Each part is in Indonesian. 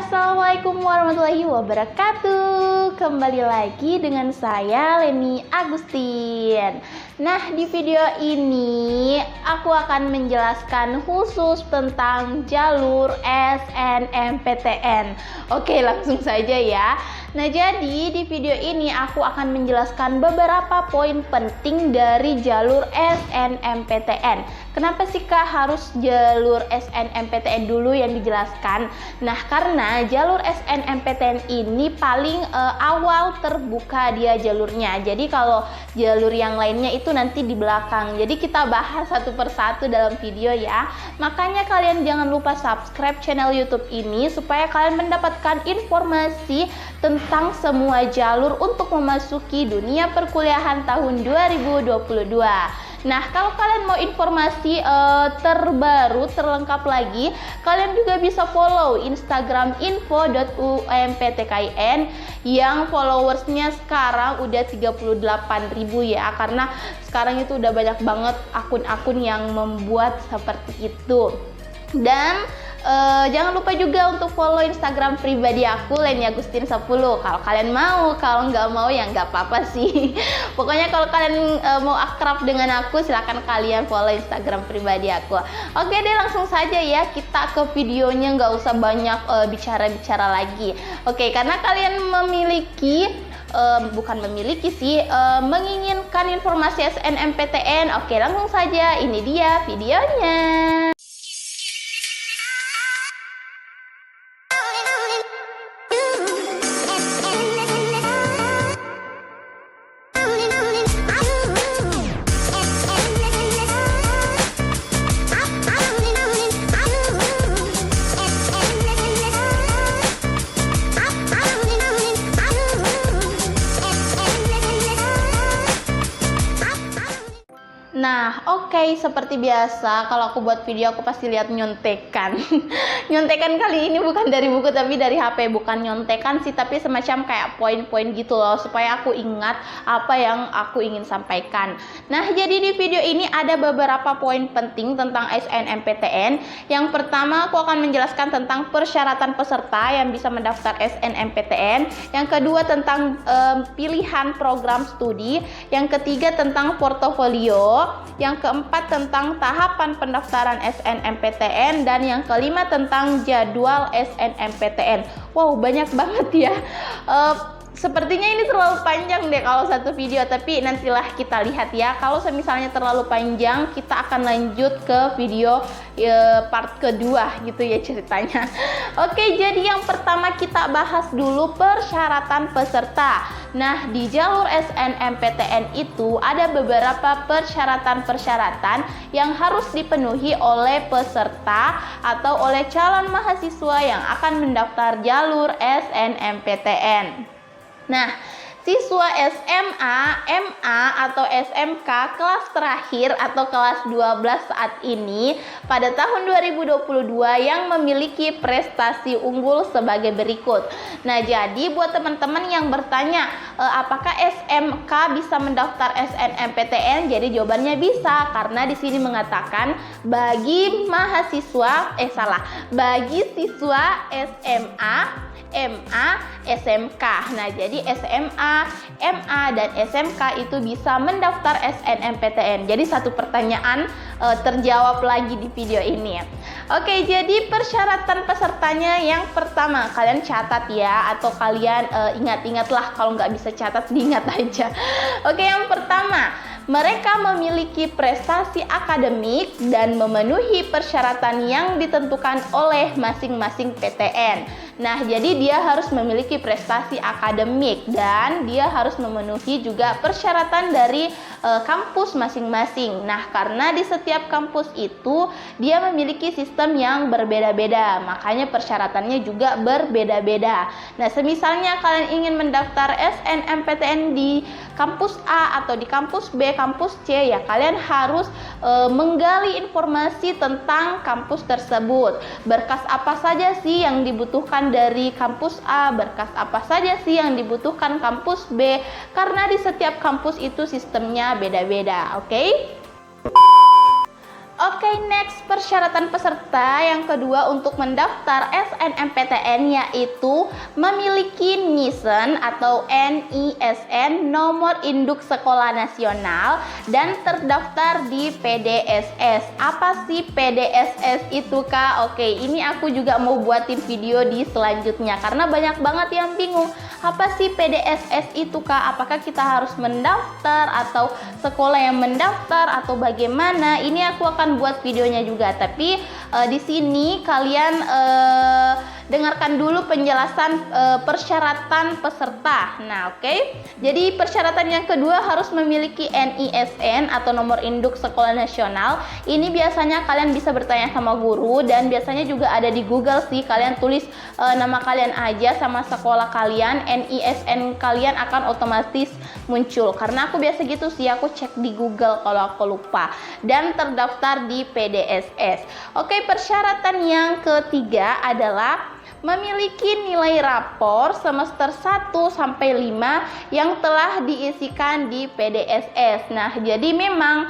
Assalamualaikum warahmatullahi wabarakatuh. Kembali lagi dengan saya Leni Agustin. Nah, di video ini aku akan menjelaskan khusus tentang jalur SNMPTN. Oke, langsung saja ya. Nah, jadi di video ini aku akan menjelaskan beberapa poin penting dari jalur SNMPTN. Kenapa sih Kak harus jalur SNMPTN dulu yang dijelaskan? Nah, karena jalur SNMPTN ini paling awal terbuka dia jalurnya. Jadi kalau jalur yang lainnya itu nanti di belakang. Jadi kita bahas satu persatu dalam video ya. Makanya kalian jangan lupa subscribe channel YouTube ini supaya kalian mendapatkan informasi tentang semua jalur untuk memasuki dunia perkuliahan tahun 2022. Nah, kalau kalian mau informasi terbaru, terlengkap lagi, kalian juga bisa follow Instagram info.umptkin yang followersnya sekarang udah 38.000 ya, karena sekarang itu udah banyak banget akun-akun yang membuat seperti itu. Dan jangan lupa juga untuk follow Instagram pribadi aku Leni Agustin 10 kalau kalian mau. Kalau nggak mau ya nggak apa-apa sih. Pokoknya kalau kalian mau akrab dengan aku, silahkan kalian follow Instagram pribadi aku. Oke deh, langsung saja ya kita ke videonya, nggak usah banyak bicara-bicara lagi. Oke, karena kalian menginginkan informasi SNMPTN. Oke, langsung saja, ini dia videonya. Nah, oke, seperti biasa kalau aku buat video aku pasti lihat nyontekan. Nyontekan kali ini bukan dari buku tapi dari HP, bukan nyontekan sih, tapi semacam kayak poin-poin gitu loh supaya aku ingat apa yang aku ingin sampaikan. Nah, jadi di video ini ada beberapa poin penting tentang SNMPTN. Yang pertama, aku akan menjelaskan tentang persyaratan peserta yang bisa mendaftar SNMPTN. Yang kedua, tentang pilihan program studi. Yang ketiga, tentang portofolio. Yang keempat, tentang tahapan pendaftaran SNMPTN. Dan yang kelima, tentang jadwal SNMPTN. Wow, banyak banget ya. Sepertinya ini terlalu panjang deh kalau satu video, tapi nantilah kita lihat ya. Kalau misalnya terlalu panjang, kita akan lanjut ke video part kedua gitu ya ceritanya. Oke, jadi yang pertama kita bahas dulu persyaratan peserta. Nah, di jalur SNMPTN itu ada beberapa persyaratan-persyaratan yang harus dipenuhi oleh peserta atau oleh calon mahasiswa yang akan mendaftar jalur SNMPTN. Nah, siswa SMA, MA, atau SMK kelas terakhir atau kelas 12 saat ini pada tahun 2022 yang memiliki prestasi unggul sebagai berikut. Nah, jadi buat teman-teman yang bertanya apakah SMK bisa mendaftar SNMPTN? Jadi jawabannya bisa, karena di sini mengatakan bagi siswa SMA, MA, SMK. Nah, jadi SMA, MA, dan SMK itu bisa mendaftar SNMPTN. Jadi satu pertanyaan terjawab lagi di video ini. Oke, jadi persyaratan pesertanya yang pertama, kalian catat ya, atau kalian ingat-ingatlah, kalau nggak bisa catat diingat aja. Oke, yang pertama, mereka memiliki prestasi akademik dan memenuhi persyaratan yang ditentukan oleh masing-masing PTN. Nah, jadi dia harus memiliki prestasi akademik dan dia harus memenuhi juga persyaratan dari kampus masing-masing. Nah, karena di setiap kampus itu dia memiliki sistem yang berbeda-beda, makanya persyaratannya juga berbeda-beda. Nah, semisalnya kalian ingin mendaftar SNMPTN di kampus A atau di kampus B, kampus C, ya kalian harus menggali informasi tentang kampus tersebut. Berkas apa saja sih yang dibutuhkan dari kampus A, berkas apa saja sih yang dibutuhkan kampus B, karena di setiap kampus itu sistemnya beda-beda. Oke? Oke, next, persyaratan peserta yang kedua untuk mendaftar SNMPTN yaitu memiliki NISN atau NISN, nomor induk sekolah nasional, dan terdaftar di PDSS. Apa sih PDSS itu, Kak? Oke, ini aku juga mau buatin video di selanjutnya karena banyak banget yang bingung. Apa sih PDSS itu, Kak? Apakah kita harus mendaftar atau sekolah yang mendaftar atau bagaimana? Ini aku akan buat videonya juga, tapi di sini kalian dengarkan dulu penjelasan persyaratan peserta. Nah, oke. Jadi persyaratan yang kedua harus memiliki NISN atau nomor induk sekolah nasional. Ini biasanya kalian bisa bertanya sama guru dan biasanya juga ada di Google sih. Kalian tulis nama kalian aja sama sekolah kalian, NISN kalian akan otomatis muncul. Karena aku biasa gitu sih, aku cek di Google kalau aku lupa. Dan terdaftar di PDSS. Oke, persyaratan yang ketiga adalah memiliki nilai rapor semester 1 sampai 5 yang telah diisikan di PDSS. Nah, jadi memang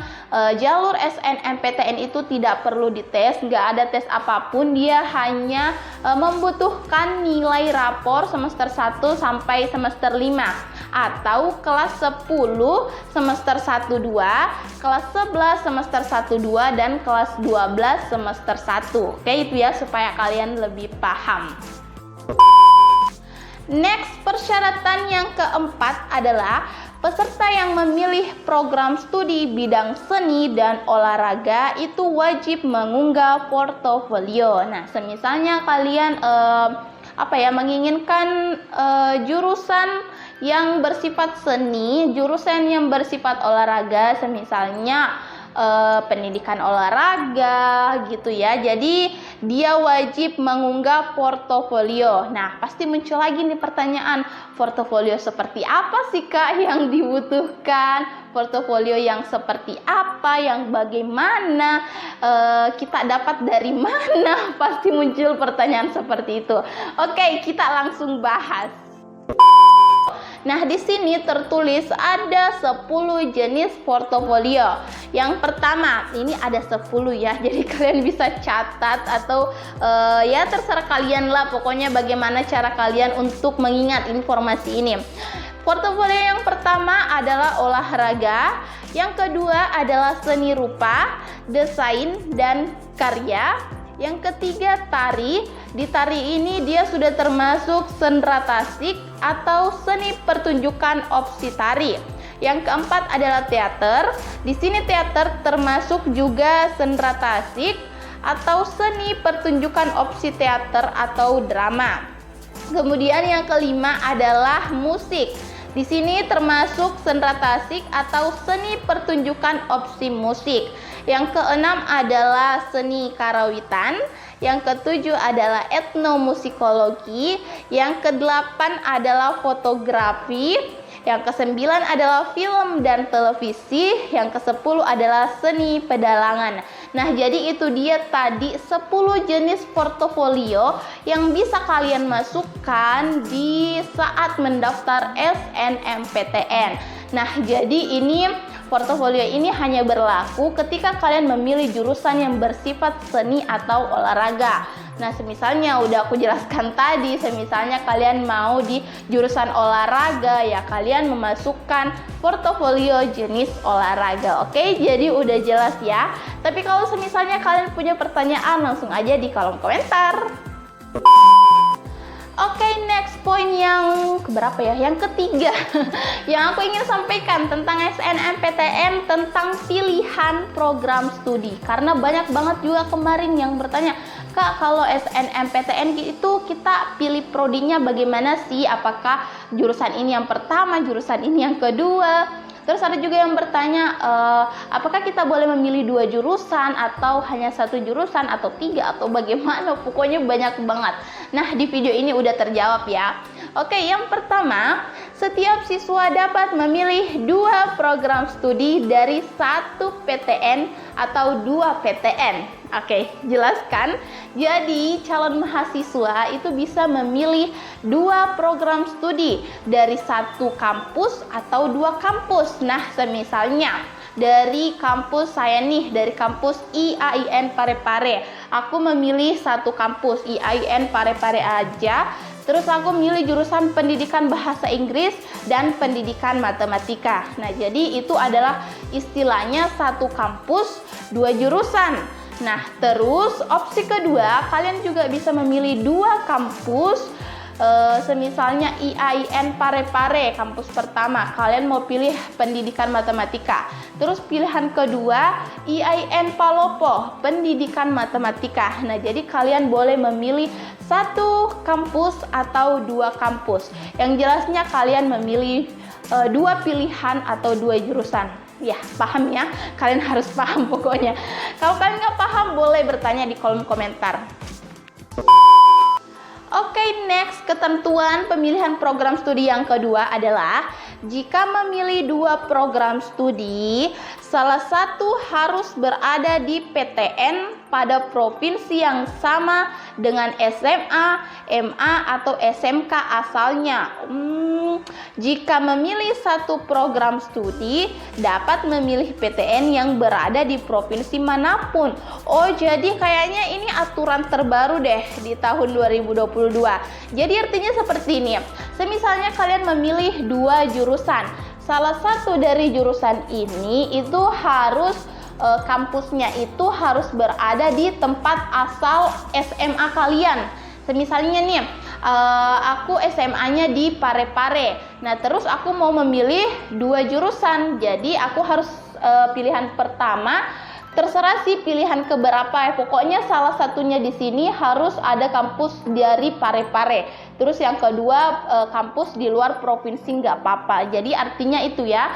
jalur SNMPTN itu tidak perlu dites, nggak ada tes apapun, dia hanya membutuhkan nilai rapor semester 1 sampai semester 5 atau kelas 10 semester 1-2, kelas 11 semester 1-2, dan kelas 12 semester 1. Oke, itu ya supaya kalian lebih paham. Next, persyaratan yang keempat adalah peserta yang memilih program studi bidang seni dan olahraga itu wajib mengunggah portofolio. Nah, semisalnya kalian menginginkan jurusan yang bersifat seni, jurusan yang bersifat olahraga, semisalnya pendidikan olahraga gitu ya. Jadi dia wajib mengunggah portofolio. Nah, pasti muncul lagi nih pertanyaan, portofolio seperti apa sih, Kak, yang dibutuhkan? Portofolio yang seperti apa, yang bagaimana, kita dapat dari mana? Pasti muncul pertanyaan seperti itu. Oke, kita langsung bahas. Nah, di sini tertulis ada 10 jenis portofolio. Yang pertama, ini ada 10 ya. Jadi kalian bisa catat atau ya terserah kalian lah. Pokoknya bagaimana cara kalian untuk mengingat informasi ini. Portofolio yang pertama adalah olahraga, yang kedua adalah seni rupa, desain, dan karya. Yang ketiga tari. Di tari ini dia sudah termasuk sendera tasik atau seni pertunjukan opsi tari. Yang keempat adalah teater. Di sini teater termasuk juga sendera tasik atau seni pertunjukan opsi teater atau drama. Kemudian yang kelima adalah musik. Di sini termasuk sendera tasik atau seni pertunjukan opsi musik. Yang keenam adalah seni karawitan. Yang ketujuh adalah etnomusikologi. Yang kedelapan adalah fotografi. Yang kesembilan adalah film dan televisi. Yang kesepuluh adalah seni pedalangan. Nah, jadi itu dia tadi 10 jenis portofolio yang bisa kalian masukkan di saat mendaftar SNMPTN. Nah, jadi ini portofolio ini hanya berlaku ketika kalian memilih jurusan yang bersifat seni atau olahraga. Nah, semisalnya udah aku jelaskan tadi, semisalnya kalian mau di jurusan olahraga, ya kalian memasukkan portofolio jenis olahraga. Oke, jadi udah jelas ya. Tapi kalau semisalnya kalian punya pertanyaan, langsung aja di kolom komentar. Oke, next point yang keberapa ya? Yang ketiga yang aku ingin sampaikan tentang SNMPTN, tentang pilihan program studi. Karena banyak banget juga kemarin yang bertanya, Kak, kalau SNMPTN itu kita pilih prodinya bagaimana sih? Apakah jurusan ini yang pertama, jurusan ini yang kedua? Terus ada juga yang bertanya, apakah kita boleh memilih 2 jurusan atau hanya 1 jurusan atau 3 atau bagaimana? Pokoknya banyak banget. Nah, di video ini udah terjawab ya. Oke, yang pertama, setiap siswa dapat memilih 2 program studi dari 1 PTN atau 2 PTN. Oke, jelaskan. Jadi, calon mahasiswa itu bisa memilih 2 program studi dari 1 kampus atau 2 kampus. Nah, semisalnya dari kampus saya nih, dari kampus IAIN Parepare. Aku memilih satu kampus IAIN Parepare aja. Terus aku milih jurusan pendidikan bahasa Inggris dan pendidikan matematika. Nah, jadi itu adalah istilahnya satu kampus, dua jurusan. Nah, terus opsi kedua, kalian juga bisa memilih dua kampus. Semisalnya IAIN Parepare, kampus pertama, kalian mau pilih pendidikan matematika. Terus pilihan kedua, IAIN Palopo, pendidikan matematika. Nah, jadi kalian boleh memilih satu kampus atau dua kampus. Yang jelasnya kalian memilih dua pilihan atau dua jurusan. Ya, paham ya? Kalian harus paham pokoknya. Kalau kalian nggak paham, boleh bertanya di kolom komentar. Oke, next, ketentuan pemilihan program studi yang kedua adalah jika memilih dua program studi, salah satu harus berada di PTN pada provinsi yang sama dengan SMA, MA, atau SMK asalnya. Jika memilih satu program studi, dapat memilih PTN yang berada di provinsi manapun. Oh, jadi kayaknya ini aturan terbaru deh di tahun 2022. Jadi artinya seperti ini. Semisalnya kalian memilih dua jurusan. Salah satu dari jurusan ini itu harus kampusnya itu harus berada di tempat asal SMA kalian. Misalnya nih, aku SMA-nya di Parepare. Nah, terus aku mau memilih dua jurusan. Jadi aku harus pilihan pertama, terserah sih pilihan keberapa ya. Pokoknya salah satunya di sini harus ada kampus dari Parepare. Terus yang kedua kampus di luar provinsi nggak apa-apa. Jadi artinya itu ya.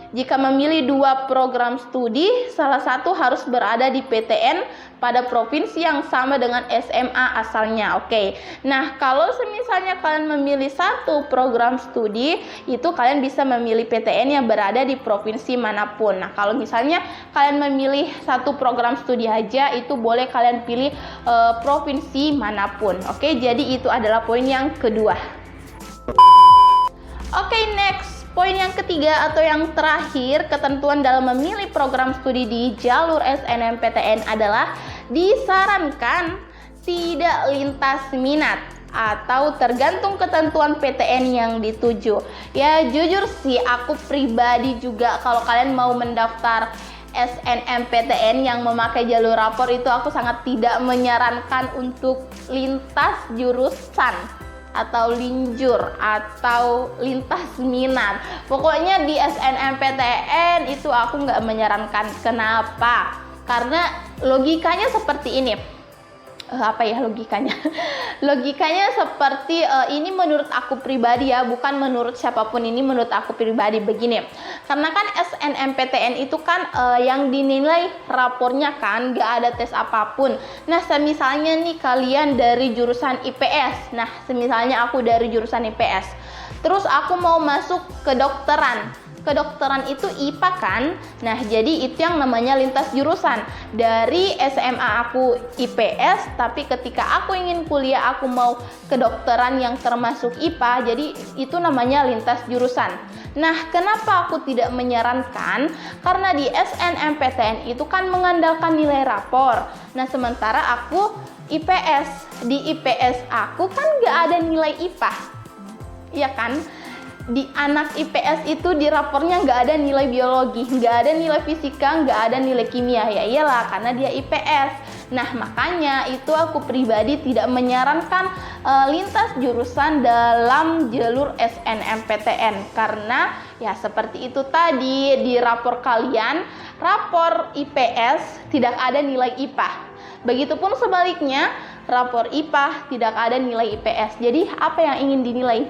Jika memilih dua program studi, salah satu harus berada di PTN pada provinsi yang sama dengan SMA asalnya. Oke. Nah, kalau misalnya kalian memilih satu program studi, itu kalian bisa memilih PTN yang berada di provinsi manapun. Nah, kalau misalnya kalian memilih satu program studi aja, itu boleh kalian pilih provinsi manapun. Oke, jadi itu adalah poin yang kedua. Oke, next. Poin yang ketiga atau yang terakhir, ketentuan dalam memilih program studi di jalur SNMPTN adalah disarankan tidak lintas minat atau tergantung ketentuan PTN yang dituju. Ya, jujur sih aku pribadi juga kalau kalian mau mendaftar SNMPTN yang memakai jalur rapor itu aku sangat tidak menyarankan untuk lintas jurusan atau linjur atau lintas minat. Pokoknya di SNMPTN itu aku nggak menyarankan. Kenapa? Karena logikanya seperti ini. Apa ya logikanya? Logikanya seperti ini menurut aku pribadi ya, bukan menurut siapapun, ini menurut aku pribadi begini. Karena kan SNMPTN itu kan yang dinilai rapornya kan gak ada tes apapun. Nah, semisalnya nih kalian dari jurusan IPS. Nah, semisalnya aku dari jurusan IPS. Terus aku mau masuk kedokteran. Kedokteran itu IPA kan. Nah, jadi itu yang namanya lintas jurusan. Dari SMA aku IPS, tapi ketika aku ingin kuliah aku mau kedokteran yang termasuk IPA, jadi itu namanya lintas jurusan. Nah, kenapa aku tidak menyarankan? Karena di SNMPTN itu kan mengandalkan nilai rapor. Nah, sementara aku IPS. Di IPS aku kan nggak ada nilai IPA. Iya kan? Di anak IPS itu di rapornya nggak ada nilai biologi, nggak ada nilai fisika, nggak ada nilai kimia. Ya iyalah, karena dia IPS. Nah, makanya itu aku pribadi tidak menyarankan lintas jurusan dalam jalur SNMPTN. Karena ya seperti itu tadi, di rapor kalian, rapor IPS tidak ada nilai IPA. Begitupun sebaliknya, rapor IPA tidak ada nilai IPS. Jadi apa yang ingin dinilai?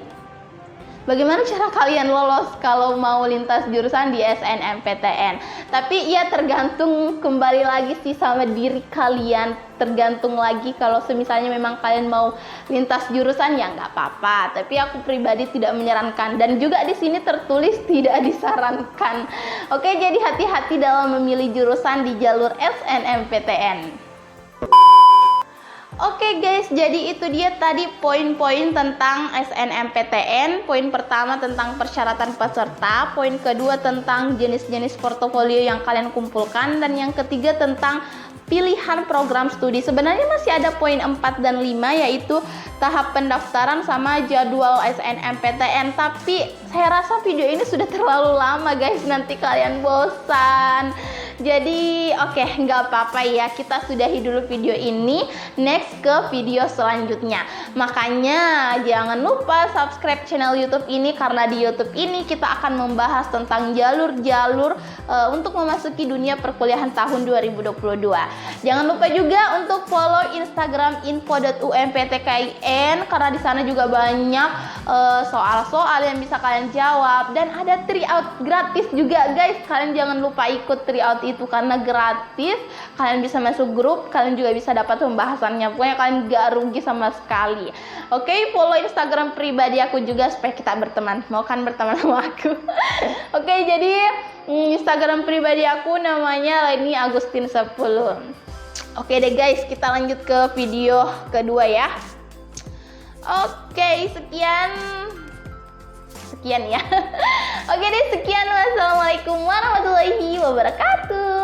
Bagaimana cara kalian lolos kalau mau lintas jurusan di SNMPTN? Tapi ya tergantung kembali lagi sih sama diri kalian. Tergantung lagi kalau semisalnya memang kalian mau lintas jurusan ya nggak apa-apa. Tapi aku pribadi tidak menyarankan dan juga di sini tertulis tidak disarankan. Oke, jadi hati-hati dalam memilih jurusan di jalur SNMPTN. Oke guys, jadi itu dia tadi poin-poin tentang SNMPTN. Poin pertama tentang persyaratan peserta, poin kedua tentang jenis-jenis portofolio yang kalian kumpulkan, dan yang ketiga tentang pilihan program studi. Sebenarnya masih ada poin 4 dan 5, yaitu tahap pendaftaran sama jadwal SNMPTN. Tapi saya rasa video ini sudah terlalu lama guys, nanti kalian bosan. Jadi oke, nggak apa-apa ya, kita sudahi dulu video ini, next ke video selanjutnya. Makanya jangan lupa subscribe channel YouTube ini, karena di YouTube ini kita akan membahas tentang jalur-jalur untuk memasuki dunia perkuliahan tahun 2022. Jangan lupa juga untuk follow Instagram info.umptkin, karena di sana juga banyak soal-soal yang bisa kalian jawab, dan ada tryout gratis juga guys. Kalian jangan lupa ikut tryout itu karena gratis. Kalian bisa masuk grup, kalian juga bisa dapat pembahasannya. Pokoknya kalian gak rugi sama sekali. Oke, follow Instagram pribadi aku juga supaya kita berteman. Mau kan berteman sama aku? Oke, jadi Instagram pribadi aku namanya Leni Agustin 10. Oke deh guys, kita lanjut ke video kedua ya. Oke, sekian ya. Oke deh, sekian. Wassalamualaikum warahmatullahi wabarakatuh.